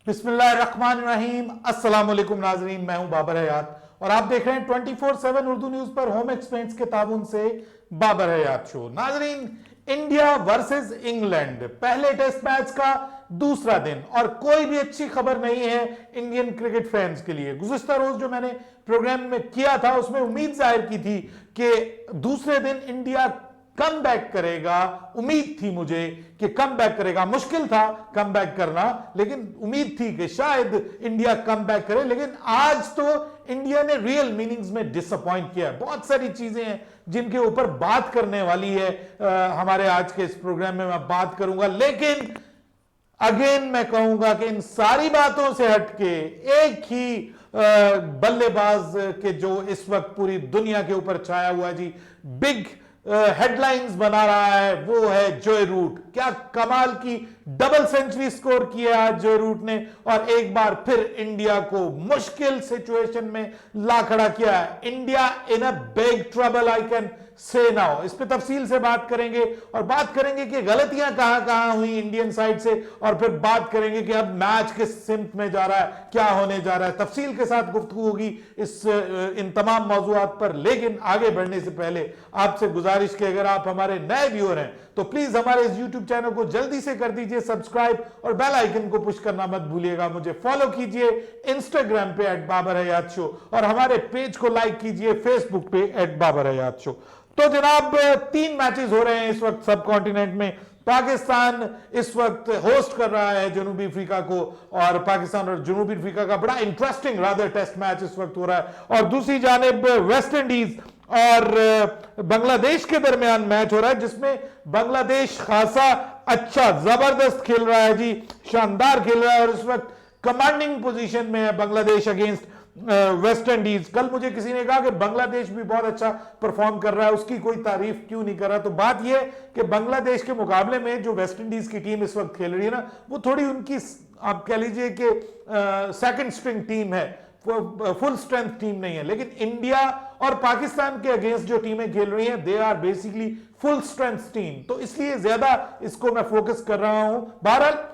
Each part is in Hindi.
बिस्मिल्लाहिर्रहमानिर्रहीम। अस्सलाम वालेकुम नाजरीन, मैं हूं बाबर हयात और आप देख रहे हैं 24/7 उर्दू न्यूज पर होम एक्सपेंस के ताबून से बाबर हयात शो। नाजरीन, इंडिया वर्सेस इंग्लैंड, पहले टेस्ट मैच का दूसरा दिन और कोई भी अच्छी खबर नहीं है इंडियन क्रिकेट फैंस के लिए। गुज़िश्ता रोज जो मैंने प्रोग्राम में किया था उसमें उम्मीद जाहिर की थी कि दूसरे दिन इंडिया कम बैक करेगा। उम्मीद थी मुझे कि कम बैक करेगा, मुश्किल था कम बैक करना, लेकिन उम्मीद थी कि शायद इंडिया कम बैक करे। लेकिन आज तो इंडिया ने रियल मीनिंग्स में डिसअपॉइंट किया। बहुत सारी चीजें हैं जिनके ऊपर बात करने वाली है हमारे आज के इस प्रोग्राम में मैं बात करूंगा। लेकिन अगेन मैं कहूंगा कि इन सारी बातों से हटके एक ही बल्लेबाज के जो इस वक्त पूरी दुनिया के ऊपर छाया हुआ जी, बिग हेडलाइंस बना रहा है, वो है जोय रूट। क्या कमाल की डबल सेंचुरी स्कोर की है आज जोय रूट ने और एक बार फिर इंडिया को मुश्किल सिचुएशन में ला खड़ा किया है। India in a big trouble, I can say now. इस पे तफसील से बात करेंगे और बात करेंगे कि गलतियां कहां कहां हुई इंडियन साइड से, और फिर बात करेंगे कि अब मैच किस सिमत में जा रहा है, क्या होने जा रहा है। तफसील के साथ गुफ्तगू होगी इन तमाम मौजूआत पर। लेकिन आगे बढ़ने से पहले आपसे गुजारिश कि अगर आप हमारे नए व्यूअर हैं तो प्लीज हमारे इस यूट्यूब चैनल को जल्दी से कर दीजिए सब्सक्राइब और बेल आइकन को पुश करना मत भूलिएगा। मुझे फॉलो कीजिए इंस्टाग्राम पे @बाबरहयात शो और हमारे पेज को लाइक कीजिए फेसबुक पे @बाबरहयात शो। तो जनाब, 3 मैचेस हो रहे हैं इस वक्त सब कॉन्टिनेंट में। पाकिस्तान इस वक्त होस्ट कर रहा है जनूबी अफ्रीका को और पाकिस्तान और जनूबी अफ्रीका का बड़ा इंटरेस्टिंग रादर टेस्ट मैच इस वक्त हो रहा है। और दूसरी जानिब वेस्ट इंडीज और बांग्लादेश के दरमियान मैच हो रहा है जिसमें बांग्लादेश खासा अच्छा जबरदस्त खेल रहा है जी, शानदार खेल रहा है और इस वक्त कमांडिंग पोजीशन में है बांग्लादेश अगेंस्ट वेस्ट इंडीज। कल मुझे किसी ने कहा कि बांग्लादेश भी बहुत अच्छा परफॉर्म कर रहा है, उसकी कोई तारीफ क्यों नहीं कर रहा। तो बात यह कि बांग्लादेश के मुकाबले में जो वेस्ट इंडीज की टीम इस वक्त खेल रही है ना, वो थोड़ी उनकी आप कह लीजिए कि सेकंड स्ट्रिंग टीम है, फुल स्ट्रेंथ टीम नहीं है। लेकिन इंडिया और पाकिस्तान के अगेंस्ट जो टीमें खेल रही हैं, they are basically full strength team, तो इसलिए ज्यादा इसको मैं फोकस कर रहा हूं। बहरहाल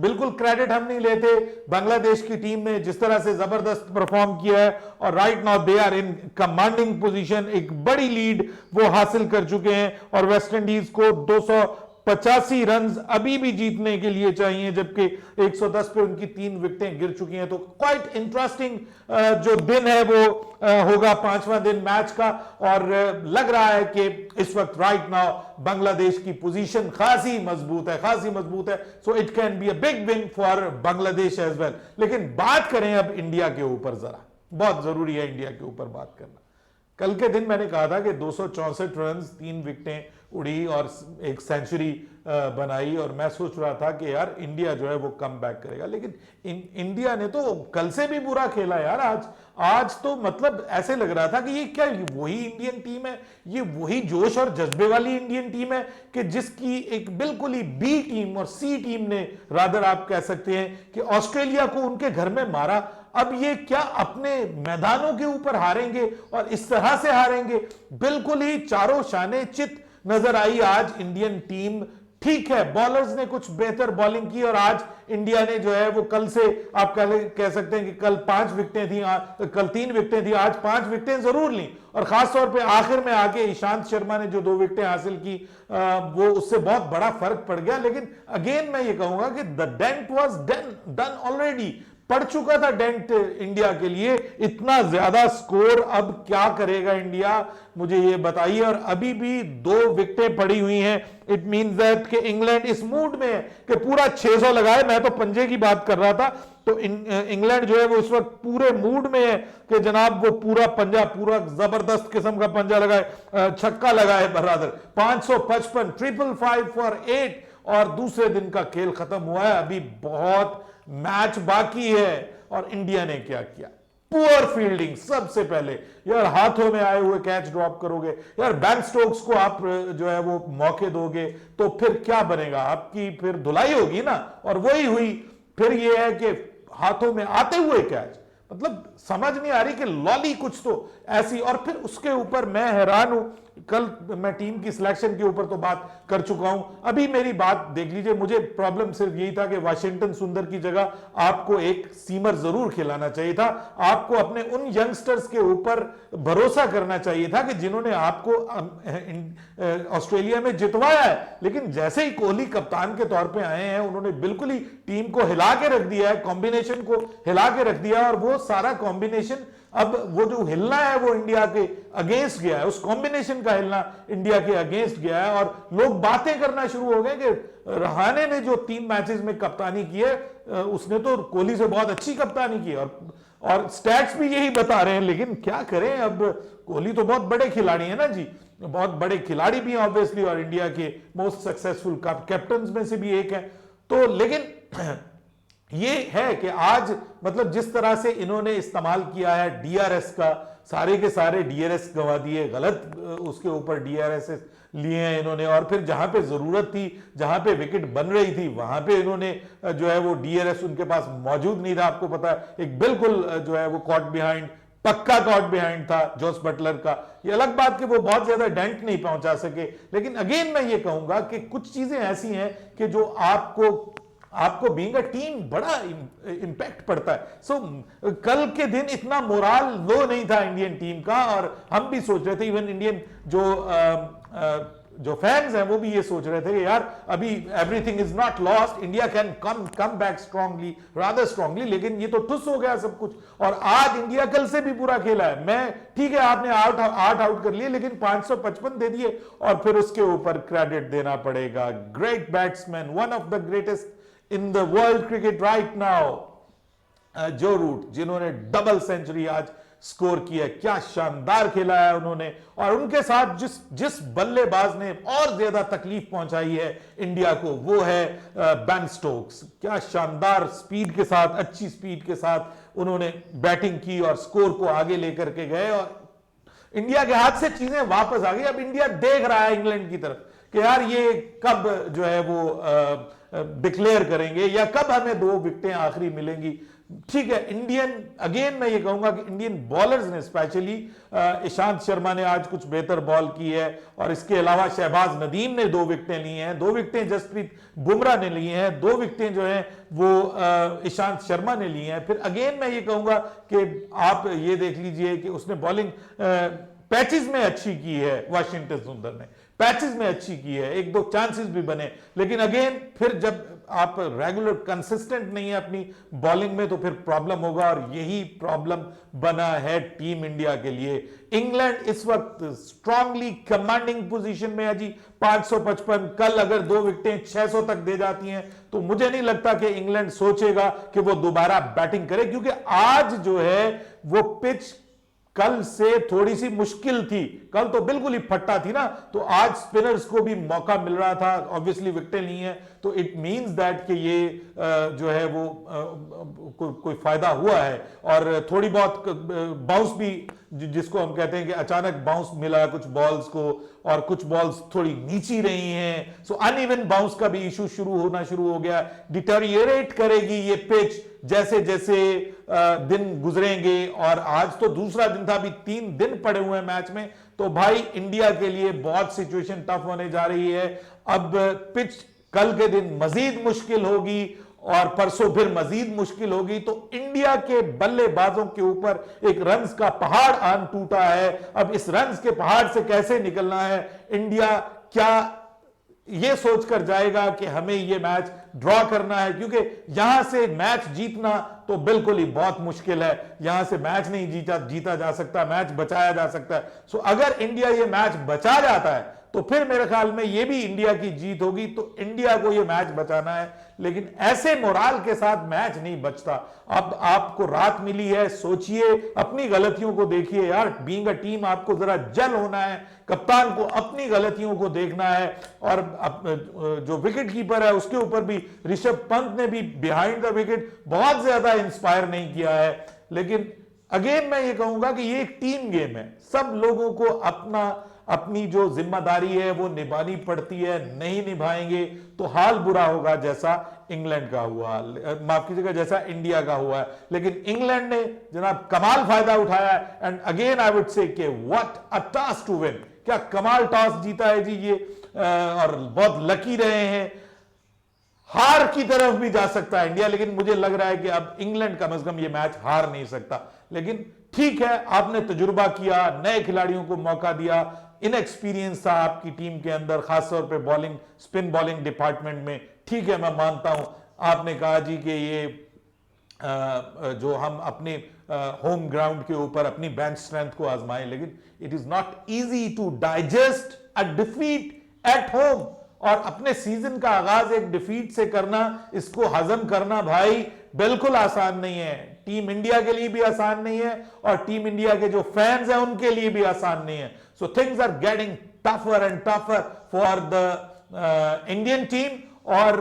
बिल्कुल क्रेडिट हम नहीं लेते बांग्लादेश की टीम ने जिस तरह से जबरदस्त परफॉर्म किया है और right now they are in commanding position, एक बड़ी लीड वो हासिल कर चुके हैं और वेस्ट इंडीज को 285 रन अभी भी जीतने के लिए चाहिए, जबकि 110 पे उनकी 3 विकेटें गिर चुकी हैं। तो क्वाइट इंटरेस्टिंग जो दिन है वो होगा 5वां दिन मैच का और लग रहा है कि इस वक्त राइट नाउ बांग्लादेश की पोजीशन खासी मजबूत है, so it can be a big win for Bangladesh as well. लेकिन बात करें अब इंडिया के ऊपर, जरा बहुत जरूरी है इंडिया के ऊपर बात करना। कल के दिन मैंने कहा था कि 264 रन, 3 विकेटें उड़ी और एक सेंचुरी बनाई और मैं सोच रहा था कि यार इंडिया जो है वो कम बैक करेगा। लेकिन इंडिया ने तो कल से भी बुरा खेला यार। आज तो मतलब ऐसे लग रहा था कि ये क्या वही इंडियन टीम है, ये वही जोश और जज्बे वाली इंडियन टीम है कि जिसकी एक बिल्कुल ही बी टीम और सी टीम ने, रादर आप कह सकते हैं कि ऑस्ट्रेलिया को उनके घर में मारा। अब ये क्या अपने मैदानों के ऊपर हारेंगे और इस तरह से हारेंगे? बिल्कुल ही चारों शाने चित नजर आई आज इंडियन टीम। ठीक है, बॉलर्स ने कुछ बेहतर बॉलिंग की और आज इंडिया ने जो है वो कल से आप कह सकते हैं कि कल 5 विकेटें थी, कल 3 विकेटें थी, आज 5 विकेटें जरूर ली और खासतौर पे आखिर में आके ईशांत शर्मा ने जो 2 विकेटें हासिल की वो उससे बहुत बड़ा फर्क पड़ गया। लेकिन अगेन मैं ये कहूंगा कि the dent was done already, पड़ चुका था डेंट इंडिया के लिए। इतना ज्यादा स्कोर अब क्या करेगा इंडिया, मुझे ये बताइए। और अभी भी 2 विकेटें पड़ी हुई हैं। इट मींस दैट कि इंग्लैंड इस मूड में है कि पूरा 600 लगाए। मैं तो पंजे की बात कर रहा था, तो इंग्लैंड जो है वो इस वक्त पूरे मूड में है कि जनाब वो पूरा पंजा, पूरा जबरदस्त किस्म का पंजा लगाए, छक्का लगाए बराबर। 555, 555 फॉर 8 और दूसरे दिन का खेल खत्म हुआ है। अभी बहुत मैच बाकी है और इंडिया ने क्या किया? पुअर फील्डिंग सबसे पहले। यार हाथों में आए हुए कैच ड्रॉप करोगे, यार बेन स्टोक्स को आप जो है वो मौके दोगे तो फिर क्या बनेगा? आपकी फिर धुलाई होगी ना, और वही हुई। फिर ये है कि हाथों में आते हुए कैच, मतलब समझ नहीं आ रही कि लॉली कुछ तो ऐसी। और फिर उसके ऊपर मैं हैरान हूं, कल मैं टीम की सिलेक्शन के ऊपर तो बात कर चुका हूं, अभी मेरी बात देख लीजिए। मुझे प्रॉब्लम सिर्फ यही था कि वाशिंगटन सुंदर की जगह आपको एक सीमर जरूर खिलाना चाहिए था। आपको अपने उन यंगस्टर्स के ऊपर भरोसा करना चाहिए था कि जिन्होंने आपको ऑस्ट्रेलिया में जितवाया है। लेकिन जैसे ही कोहली कप्तान के तौर पे आए हैं, उन्होंने बिल्कुल ही टीम को हिला के रख दिया है, कॉम्बिनेशन को हिला के रख दिया, और वो सारा कॉम्बिनेशन अब वो जो हिलना है वो इंडिया के अगेंस्ट गया है, उस कॉम्बिनेशन का हिलना इंडिया के अगेंस्ट गया है। और लोग बातें करना शुरू हो गए कि रहाणे ने जो 3 मैचेस में कप्तानी की है, उसने तो कोहली से बहुत अच्छी कप्तानी की, और स्टैट्स भी यही बता रहे हैं। लेकिन क्या करें, अब कोहली तो बहुत बड़े खिलाड़ी है ना जी, बहुत बड़े खिलाड़ी भी हैं ऑब्वियसली, और इंडिया के मोस्ट सक्सेसफुल कैप्टन में से भी एक है। तो लेकिन ये है कि आज मतलब जिस तरह से इन्होंने इस्तेमाल किया है डीआरएस का, सारे के सारे डीआरएस गंवा दिए, गलत उसके ऊपर डीआरएस लिए हैं इन्होंने। और फिर जहां पे जरूरत थी, जहां पे विकेट बन रही थी, वहां पे इन्होंने जो है वो डीआरएस उनके पास मौजूद नहीं था। आपको पता है, एक बिल्कुल जो है वो कॉट बिहाइंड, पक्का कॉट बिहाइंड था जोस बटलर का। ये अलग बात कि वो बहुत ज्यादा डेंट नहीं पहुंचा सके, लेकिन अगेन मैं ये कहूंगा कि कुछ चीजें ऐसी हैं कि जो आपको बीइंग अ टीम बड़ा इंपैक्ट पड़ता है। सो कल के दिन इतना मोराल लो नहीं था इंडियन टीम का, और हम भी सोच रहे थे, इवन इंडियन जो फैंस हैं वो भी ये सोच रहे थे कि यार अभी everything is not lost, India can come back strongly, rather strongly. लेकिन ये तो ठुस हो गया सब कुछ, और आज इंडिया कल से भी बुरा खेला है। मैं ठीक है, आपने 8 आउट कर लिए, लेकिन 555 दे दिए, और फिर उसके ऊपर क्रेडिट देना पड़ेगा great batsman, one of the greatest in the world cricket right now, जो रूट, जिन्होंने डबल सेंचुरी आज स्कोर किया। क्या शानदार खेला है उन्होंने, और उनके साथ जिस बल्लेबाज ने और ज्यादा तकलीफ पहुंचाई है इंडिया को, वो है बेन स्टोक्स। क्या शानदार स्पीड के साथ, अच्छी स्पीड के साथ उन्होंने बैटिंग की और स्कोर को आगे लेकर के गए, और इंडिया के हाथ से चीजें वापस आ गई। अब इंडिया देख रहा है इंग्लैंड की तरफ कि यार ये कब जो है वो डिक्लेयर करेंगे, या कब हमें 2 विकेटें आखिरी मिलेंगी। ठीक है, इंडियन, अगेन मैं ये कहूंगा कि इंडियन बॉलर्स ने स्पेशली, ईशांत शर्मा ने आज कुछ बेहतर बॉल की है, और इसके अलावा शहबाज नदीम ने 2 विकेटें ली हैं, 2 विकेटें जसप्रीत बुमराह ने ली हैं, 2 विकेटें जो हैं वो ईशांत शर्मा ने ली हैं। फिर अगेन मैं ये कहूंगा कि आप ये देख लीजिए कि उसने बॉलिंग पैचेस में अच्छी की है, वाशिंगटन सुंदर ने पैचेस में अच्छी की है, 1-2 चांसेस भी बने। लेकिन अगेन फिर जब आप रेगुलर कंसिस्टेंट नहीं है अपनी बॉलिंग में, तो फिर प्रॉब्लम होगा, और यही प्रॉब्लम बना है टीम इंडिया के लिए। इंग्लैंड इस वक्त स्ट्रांगली कमांडिंग पोजीशन में है जी, 555। कल अगर 2 विकेटें 600 तक दे जाती हैं, तो मुझे नहीं लगता कि इंग्लैंड सोचेगा कि वो दोबारा बैटिंग करे, क्योंकि आज जो है वो पिच कल से थोड़ी सी मुश्किल थी। कल तो बिल्कुल ही फट्टा थी ना, तो आज स्पिनर्स को भी मौका मिल रहा था। ऑब्वियसली विकेटें नहीं है, तो इट मींस दैट कि ये जो है वो कोई फायदा हुआ है, और थोड़ी बहुत बाउंस भी, जिसको हम कहते हैं कि अचानक बाउंस मिला कुछ बॉल्स को, और कुछ बॉल्स थोड़ी नीची रही हैं। सो अनइवन बाउंस का भी इशू होना शुरू हो गया। डिटेरियोरेट करेगी ये पिच जैसे जैसे दिन गुजरेंगे, और आज तो दूसरा दिन था, अभी 3 दिन पड़े हुए हैं मैच में। तो भाई इंडिया के लिए बहुत सिचुएशन टफ होने जा रही है। अब पिच कल के दिन मजीद मुश्किल होगी, और परसों फिर मजीद मुश्किल होगी। तो इंडिया के बल्लेबाजों के ऊपर एक रन्स का पहाड़ आन टूटा है। अब इस रन्स के पहाड़ से कैसे निकलना है, इंडिया क्या ये सोचकर जाएगा कि हमें ये मैच ड्रॉ करना है, क्योंकि यहां से मैच जीतना तो बिल्कुल ही बहुत मुश्किल है। यहां से मैच नहीं जीता जा सकता, मैच बचाया जा सकता है। सो अगर इंडिया ये मैच बचा जाता है, तो फिर मेरे ख्याल में ये भी इंडिया की जीत होगी। तो इंडिया को ये मैच बचाना है, लेकिन ऐसे मोराल के साथ मैच नहीं बचता। अब आपको रात मिली है, सोचिए, अपनी गलतियों को देखिए यार। बीइंग अ टीम आपको जरा जल होना है, कप्तान को अपनी गलतियों को देखना है, और जो विकेट कीपर है उसके ऊपर भी ऋषभ पंत ने भी बिहाइंड द विकेट बहुत ज्यादा इंस्पायर नहीं किया है। लेकिन अगेन मैं ये कहूंगा कि ये एक टीम गेम है, सब लोगों को अपना अपनी जो जिम्मेदारी है वो निभानी पड़ती है, नहीं निभाएंगे तो हाल बुरा होगा, जैसा इंग्लैंड का हुआ, माफ कीजिएगा जैसा इंडिया का हुआ है। लेकिन इंग्लैंड ने जनाब कमाल फायदा उठाया है। And again I would say that what a toss to win, क्या कमाल टॉस जीता है जी ये, और बहुत लकी रहे हैं। हार की तरफ भी जा सकता है इंडिया, लेकिन मुझे लग रहा है कि अब इंग्लैंड कम से कम ये मैच हार नहीं सकता। लेकिन ठीक है, आपने तजुर्बा किया, नए खिलाड़ियों को मौका दिया, इनएक्सपीरियंस था आपकी टीम के अंदर, खासतौर पे बॉलिंग, स्पिन बॉलिंग डिपार्टमेंट में। ठीक है, मैं मानता हूं, आपने कहा जी कि ये जो हम अपने होम ग्राउंड के ऊपर अपनी बेंच स्ट्रेंथ को आजमाएं, लेकिन it is not easy to digest a defeat at home. और अपने सीजन का आगाज एक डिफीट से करना, इसको हजम करना भाई बिल्कुल आसान नहीं है। टीम इंडिया के लिए भी आसान नहीं है, और टीम इंडिया के जो फैंस हैं उनके लिए भी आसान नहीं है। So things are getting tougher and tougher for the Indian team. और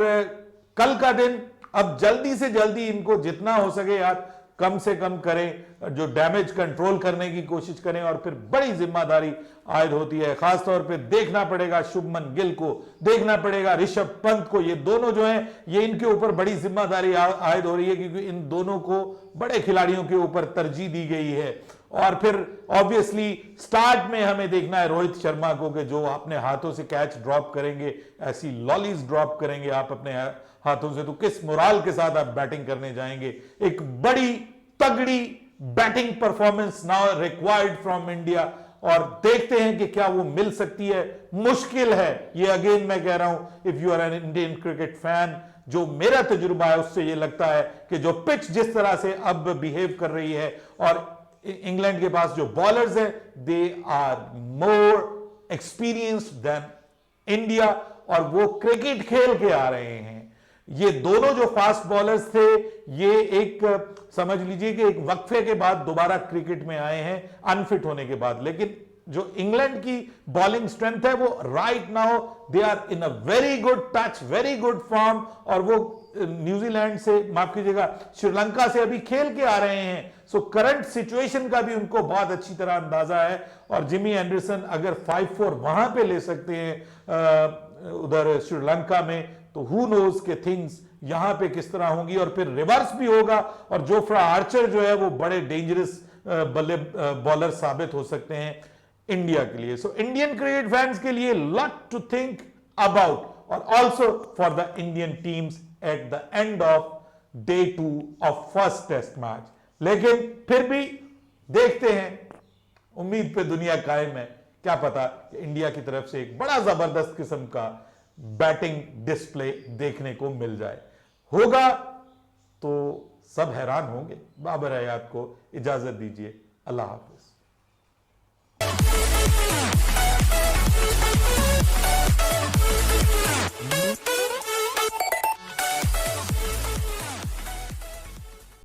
कल का दिन अब जल्दी से जल्दी इनको जितना हो सके यार कम से कम करें, जो डैमेज कंट्रोल करने की कोशिश करें, और फिर बड़ी जिम्मेदारी आयद होती है। खासतौर पे देखना पड़ेगा शुभमन गिल को, देखना पड़ेगा ऋषभ पंत को, ये दोनों जो हैं ये इनके ऊपर बड़ी जिम्मेदारी आयद हो रही है, क्योंकि इन दोनों को बड़े खिलाड़ियों के ऊपर तरजीह दी गई है। और फिर ऑब्वियसली स्टार्ट में हमें देखना है रोहित शर्मा को, कि जो अपने हाथों से कैच ड्रॉप करेंगे, ऐसी लॉलीज ड्रॉप करेंगे आप अपने हाथों से, तो किस मोराल के साथ आप बैटिंग करने जाएंगे। एक बड़ी तगड़ी batting performance now required from India, और देखते हैं कि क्या वो मिल सकती है। मुश्किल है ये, अगेन मैं कह रहा हूं, if you are an Indian cricket fan, जो मेरा तजुर्बा है उससे ये लगता है कि जो पिच जिस तरह से अब बिहेव कर रही है, और इंग्लैंड के पास जो बॉलर्स हैं they are more experienced than India, और वो क्रिकेट खेल के आ रहे हैं। ये दोनों जो फास्ट बॉलर्स थे, ये एक समझ लीजिए कि एक वक्फे के बाद दोबारा क्रिकेट में आए हैं, अनफिट होने के बाद। लेकिन जो इंग्लैंड की बॉलिंग स्ट्रेंथ है वो right now they are in a very good touch, very good form, और वो न्यूजीलैंड से, माफ कीजिएगा श्रीलंका से अभी खेल के आ रहे हैं। सो करंट सिचुएशन का भी उनको बहुत अच्छी तरह अंदाजा है। और जिमी एंडरसन अगर 5-4 वहां पे ले सकते हैं उधर श्रीलंका में, तो हु नोज के थिंग्स यहां पे किस तरह होंगी। और फिर रिवर्स भी होगा, और जोफ्रा आर्चर जो है वो बड़े डेंजरस बॉलर साबित हो सकते हैं इंडिया के लिए। सो इंडियन क्रिकेट फैंस के लिए लॉट टू थिंक अबाउट, और also for the Indian teams at the end of day 2 of first test match. लेकिन फिर भी देखते हैं, उम्मीद पे दुनिया कायम है, क्या पता कि इंडिया की तरफ से एक बड़ा जबरदस्त किस्म का बैटिंग डिस्प्ले देखने को मिल जाए। होगा तो सब हैरान होंगे। बाबर हयात को इजाजत दीजिए, अल्लाह हाफिज।